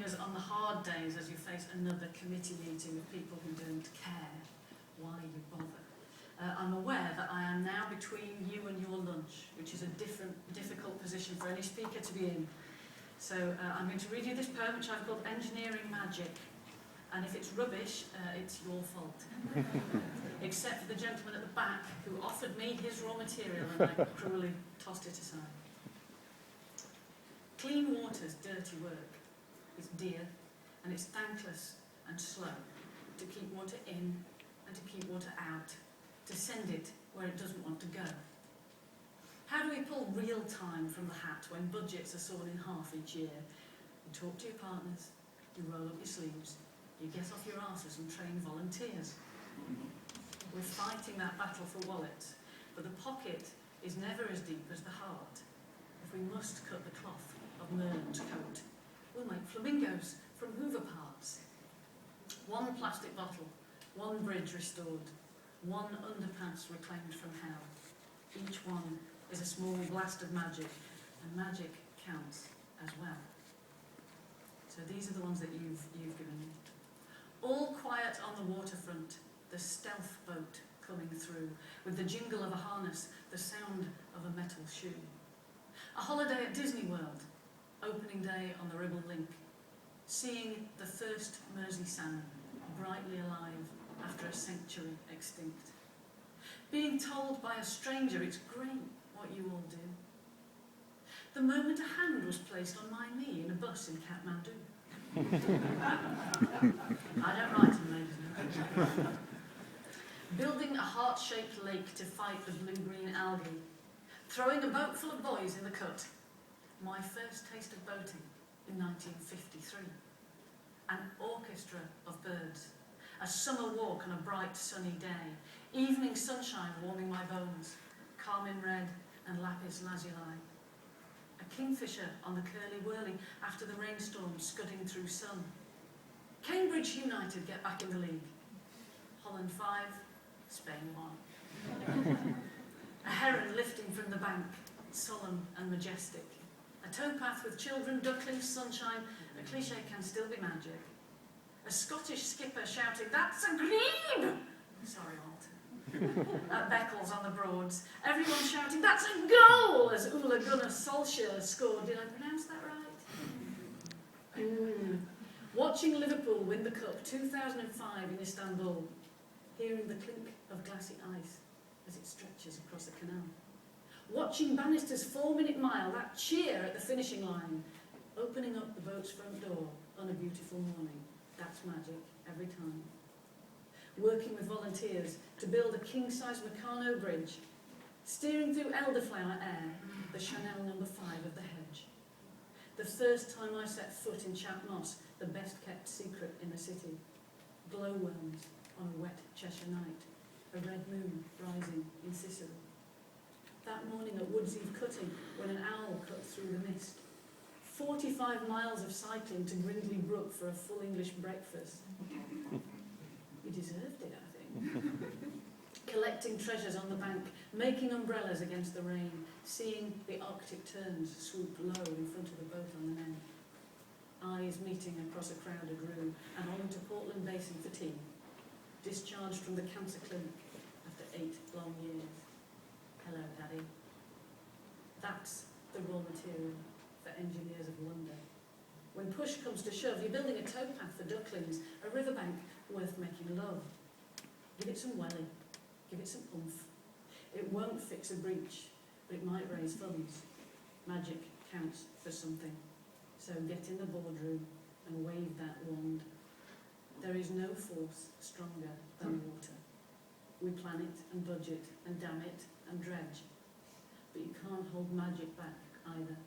us on the hard days as you face another committee meeting of people who don't care why you bother. I'm aware that I am now between you and your lunch, which is a difficult position for any speaker to be in. So I'm going to read you this poem, which I've called Engineering Magic. And if it's rubbish, it's your fault. Except for the gentleman at the back who offered me his raw material and I cruelly tossed it aside. Clean water's dirty work. It's dear and it's thankless and slow to keep water in and to keep water out, to send it where it doesn't want to go. How do we pull real time from the hat when budgets are sawn in half each year? You talk to your partners, you roll up your sleeves, you get off your arses and train volunteers. We're fighting that battle for wallets, but the pocket is never as deep as the heart. If we must cut the cloth of Merlin's coat, we'll make flamingos from Hoover parts. One plastic bottle, one bridge restored, one underpass reclaimed from hell. Each one is a small blast of magic, and magic counts as well. So these are the ones that you've given me. All quiet on the waterfront, the stealth boat coming through, with the jingle of a harness, the sound of a metal shoe. A holiday at Disney World, opening day on the Ribble Link, seeing the first Mersey salmon, brightly alive after a century extinct. Being told by a stranger it's great what you all do. The moment a hand was placed on my knee in a bus in Kathmandu. I don't write them, ladies and gentlemen. Building a heart-shaped lake to fight the blue-green algae. Throwing a boat full of boys in the cut. My first taste of boating in 1953. An orchestra of birds. A summer walk on a bright sunny day. Evening sunshine warming my bones. Carmine red and lapis lazuli. A kingfisher on the curly-whirly after the rainstorm scudding through sun. Cambridge United get back in the league. Holland 5, Spain 1. A heron lifting from the bank, solemn and majestic. A towpath with children, ducklings, sunshine. A cliché can still be magic. A Scottish skipper shouting, "That's a grebe!" Sorry, Alt. At Beccles on the Broads, everyone shouting, "That's a goal!" as Ole Gunnar Solskjaer scored. Did I pronounce that right? Watching Liverpool win the Cup 2005 in Istanbul, hearing the clink of glassy ice as it stretches across the canal. Watching Bannister's 4-minute mile, that cheer at the finishing line, opening up the boat's front door on a beautiful morning. That's magic every time. Working with volunteers to build a king-size Meccano bridge, steering through elderflower air, the Chanel No. 5 of the hedge. The first time I set foot in Chat Moss, the best-kept secret in the city. Glowworms on a wet Cheshire night, a red moon rising in Sicily. That morning at Woodseed Cutting, when an owl cut through the mist. 45 miles of cycling to Brindley Brook for a full English breakfast. You deserved it, I think. Collecting treasures on the bank, making umbrellas against the rain, seeing the Arctic terns swoop low in front of the boat on the Nen. Eyes meeting across a crowded room and on to Portland Basin for tea. Discharged from the cancer clinic after 8 long years. Hello, Daddy. That's the raw material for engineers of wonder. When push comes to shove, you're building a towpath for ducklings, a riverbank worth making love. Give it some welly, give it some oomph. It won't fix a breach, but it might raise funds. Magic counts for something. So get in the boardroom and wave that wand. There is no force stronger than water. We plan it and budget and dam it and dredge. But you can't hold magic back either.